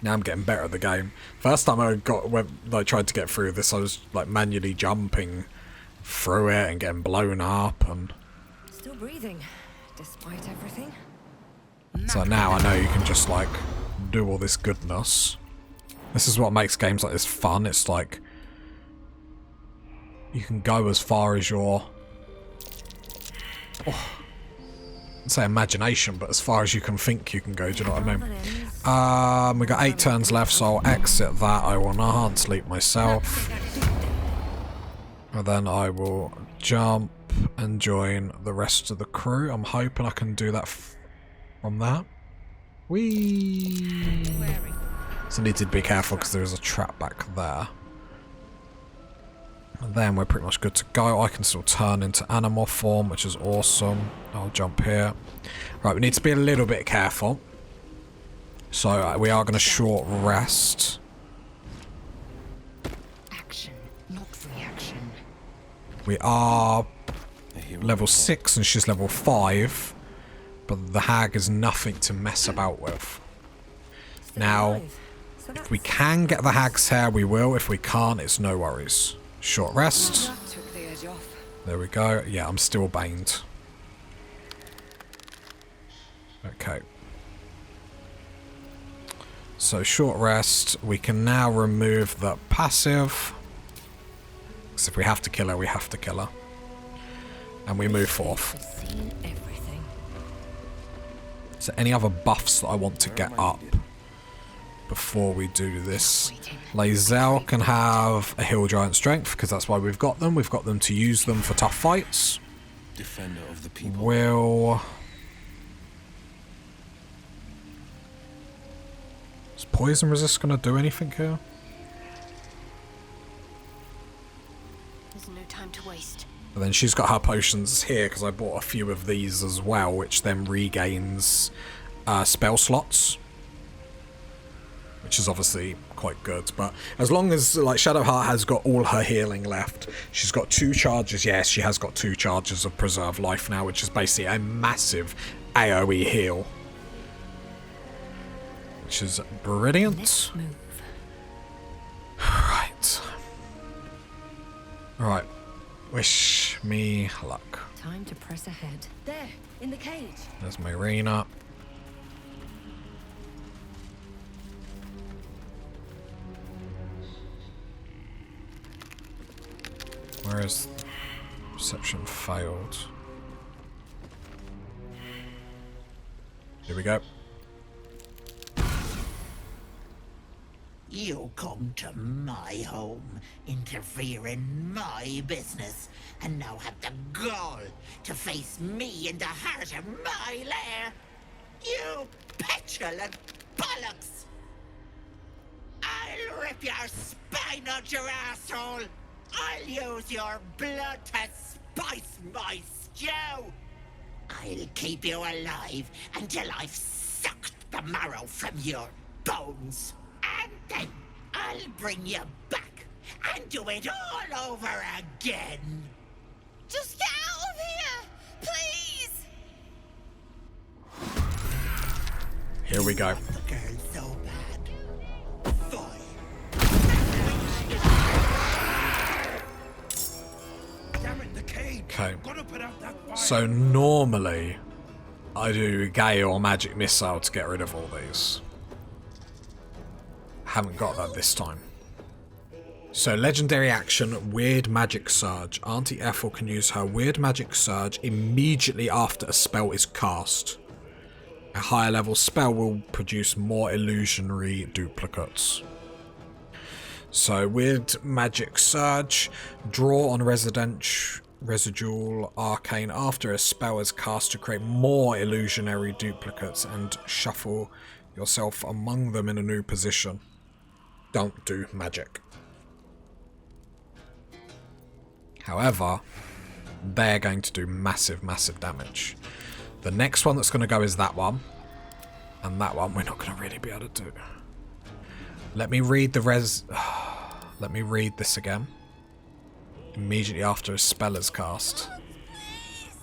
Now I'm getting better at the game. First time I tried to get through this, I was like manually jumping through it and getting blown up, and Still breathing, despite everything. so now I know you can just like do all this goodness. This is what makes games like this fun. It's like you can go as far as your I'd say imagination, but as far as you can think you can go, do you know what I mean? We got 8 turns left, so I'll exit that. I will enhance leap myself. And then I will jump and join the rest of the crew. I'm hoping I can do that from that. Whee! So I need to be careful because there is a trap back there. And then we're pretty much good to go. I can still turn into animal form, which is awesome. I'll jump here. Right, we need to be a little bit careful. So we are going to short rest. Action, not reaction. We are level 6 and she's level 5. But the hag is nothing to mess about with. Now, if we can get the hag's hair, we will. If we can't, it's no worries. Short rest. Took the edge off. There we go. Yeah, I'm still baned. Okay. So short rest. We can now remove the passive. Because if we have to kill her, we have to kill her. And we move forth. Seen everything. Is there any other buffs that I want to get up before we do this? Lae'zel can have a heal giant strength because that's why we've got them. We've got them to use them for tough fights. Defender of the people. Will... Is poison resist going to do anything here? There's no time to waste. But then she's got her potions here because I bought a few of these as well, which then regains spell slots, which is obviously quite good. But as long as like Shadowheart has got all her healing left, she's got 2 charges. Yes, she has got 2 charges of Preserve Life now, which is basically a massive AoE heal, which is brilliant. Right. Right. Wish me luck. Time to press ahead. There, in the cage. There's Marina. Where is reception failed? Here we go. You come to my home, interfere in my business, and now have the gall to face me in the heart of my lair. You petulant bollocks! I'll rip your spine out your asshole! I'll use your blood to spice my stew! I'll keep you alive until I've sucked the marrow from your bones. And then I'll bring you back and do it all over again. Just get out of here, please! Here we go. The girl so bad. Damn it, the cage. Okay. Gotta put out that fire. So normally I do Gale or Magic Missile to get rid of all these. Haven't got that this time. So legendary action, Weird Magic Surge. Auntie Ethel can use her Weird Magic Surge immediately after a spell is cast. A higher level spell will produce more illusionary duplicates. So Weird Magic Surge, draw on residual arcane after a spell is cast to create more illusionary duplicates and shuffle yourself among them in a new position. Don't do magic. However, they're going to do massive, massive damage. The next one that's going to go is that one. And that one we're not going to really be able to do. Let me read the Let me read this again. Immediately after a spell is cast.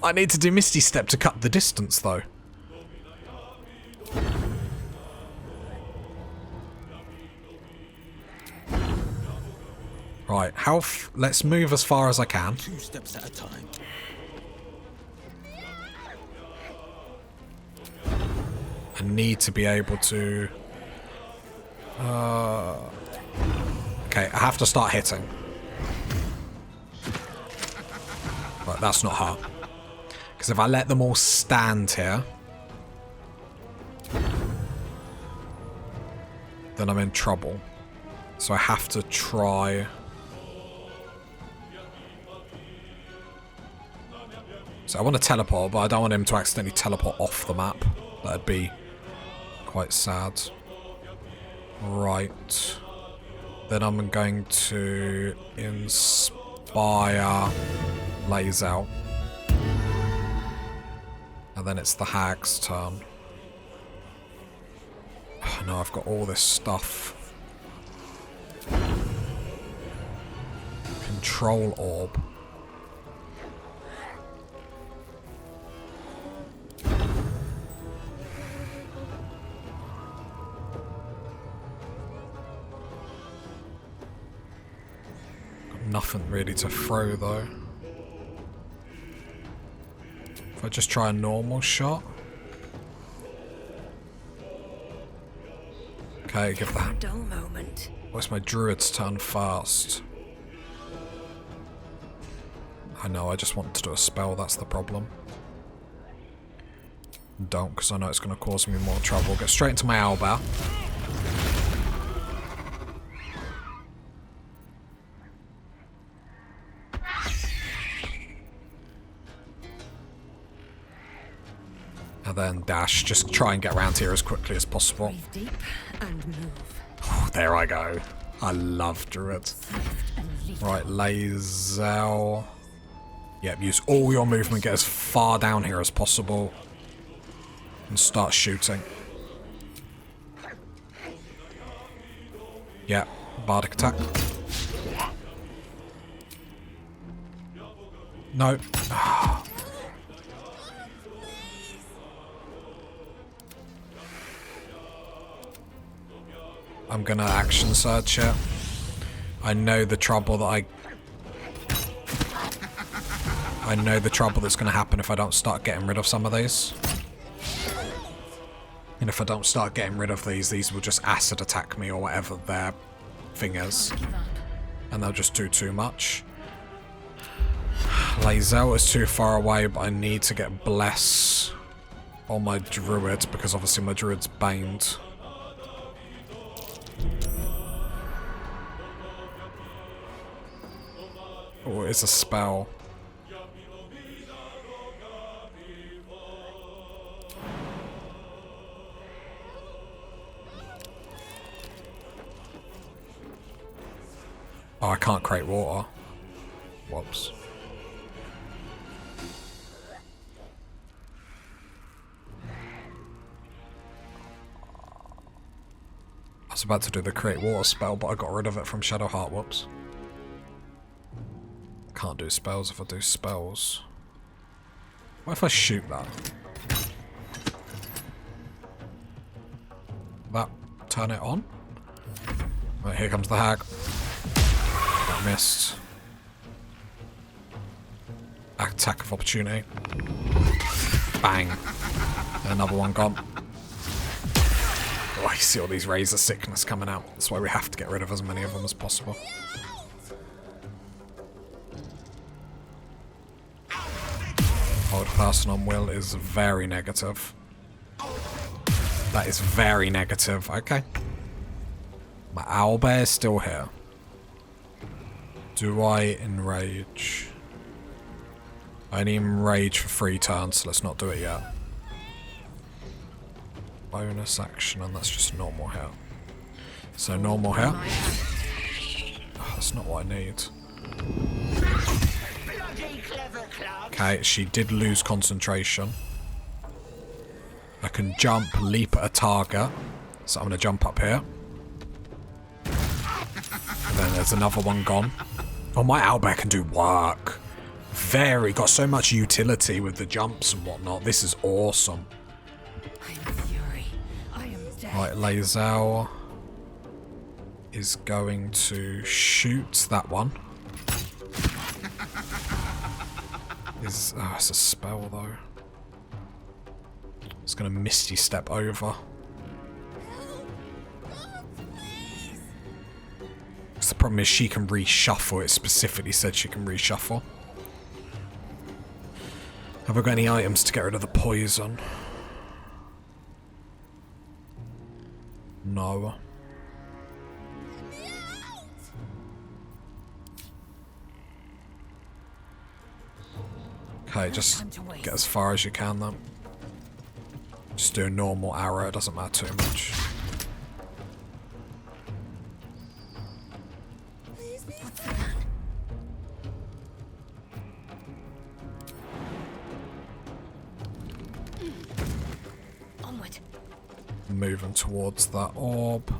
I need to do Misty Step to cut the distance though. Right, let's move as far as I can. 2 steps at a time. I need to be able to... Okay, I have to start hitting. Right, that's not her. Because if I let them all stand here... then I'm in trouble. So I have to try... So I want to teleport, but I don't want him to accidentally teleport off the map. That'd be quite sad. Right. Then I'm going to inspire Lae'zel. And then it's the hag's turn. Oh, no, I've got all this stuff. Control orb. Nothing really to throw though. If I just try a normal shot. Okay, give that. A dull moment. Where's my druid's turn fast? I know, I just want to do a spell, that's the problem. Don't, because I know it's going to cause me more trouble. Get straight into my owlbear. And then dash. Just try and get around here as quickly as possible. Breathe deep and move. Oh, there I go. I love Druid. Swift and lethal. Right, Lae'zel. Yep, use all your movement. Get as far down here as possible. And start shooting. Yep, bardic attack. No. I'm gonna action search it. I know the trouble that I know the trouble that's gonna happen if I don't start getting rid of some of these. And if I don't start getting rid of these will just acid attack me or whatever their thing is. And they'll just do too much. Lae'zel is too far away, but I need to get Bless on my Druid, because obviously my Druid's baned. Oh, it's a spell. Oh, I can't create water. Whoops. I was about to do the create water spell, but I got rid of it from Shadowheart. Whoops. Can't do spells if I do spells. What if I shoot that? That turn it on? Right, here comes the hag. That missed. Attack of opportunity. Bang. And another one gone. Oh, I see all these razor sickness coming out. That's why we have to get rid of as many of them as possible. Hold person on will is very negative. That is very negative. Okay. My owlbear is still here. Do I enrage? I only enrage for 3 turns, so let's not do it yet. Bonus action, and that's just normal hit. So normal hit. Oh, that's not what I need. Okay, she did lose concentration. I can jump, leap at a target. So I'm going to jump up here. Then there's another one gone. Oh, my owlbear can do work. Got so much utility with the jumps and whatnot. This is awesome. I am fury. I am death. Right, Lae'zel is going to shoot that one. It's a spell though. It's going to Misty Step over. The problem is she can reshuffle. It specifically said she can reshuffle. Have I got any items to get rid of the poison? No. Okay, just get as far as you can then. Just do a normal arrow, it doesn't matter too much. Onward. Moving towards that orb.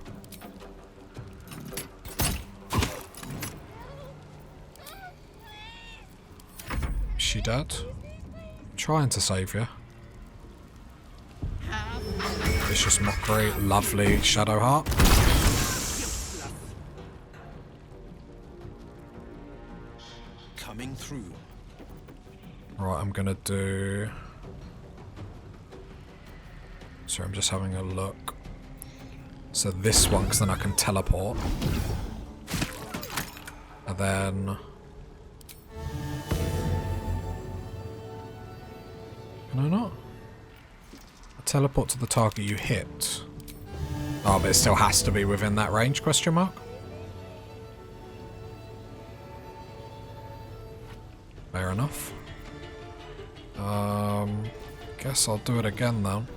Is she dead? I'm trying to save you. Vicious mockery, lovely Shadowheart. Coming through. Right, I'm gonna do... Sorry, I'm just having a look. So this one, because then I can teleport. And then... Can I not? Teleport to the target you hit. Oh, but it still has to be within that range, question mark? Fair enough. Guess I'll do it again then.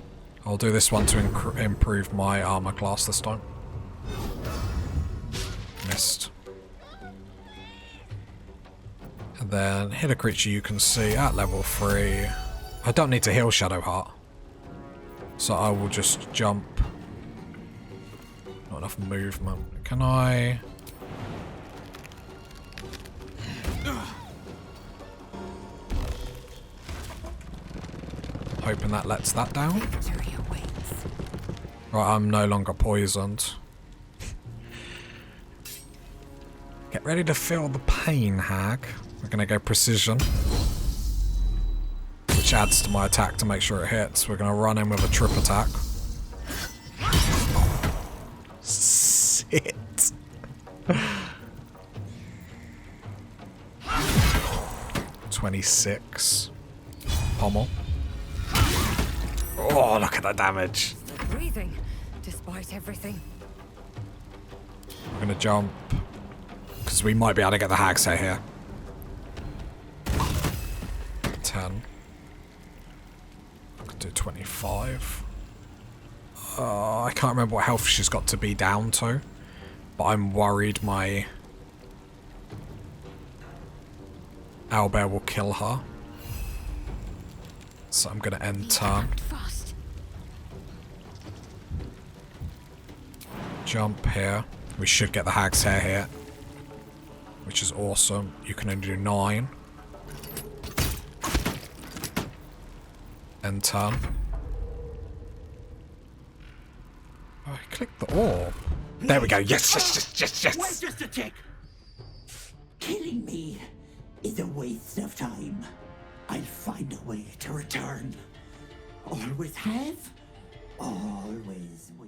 I'll do this one to improve my armor class this time. Missed. And then hit a creature you can see at level 3. I don't need to heal Shadowheart. So I will just jump. Not enough movement. Can I... Hoping that lets that down. Right, I'm no longer poisoned. Get ready to feel the pain, Hag. We're gonna go precision. Which adds to my attack to make sure it hits. We're gonna run in with a trip attack. Sit. 26. Pommel. Oh, look at that damage. Still breathing, despite everything. I'm gonna jump. Because we might be able to get the Hag's Hair here. 10. I could do 25. I can't remember what health she's got to be down to. But I'm worried my owlbear will kill her. So I'm gonna end turn. Fast. Jump here. We should get the Hag's Hair here. Which is awesome. You can only do 9. End turn. I clicked the orb. There we go. Yes, yes, yes, yes, Wait yes. just a tick. Killing me is a waste of time. I'll find a way to return. Always have, always will.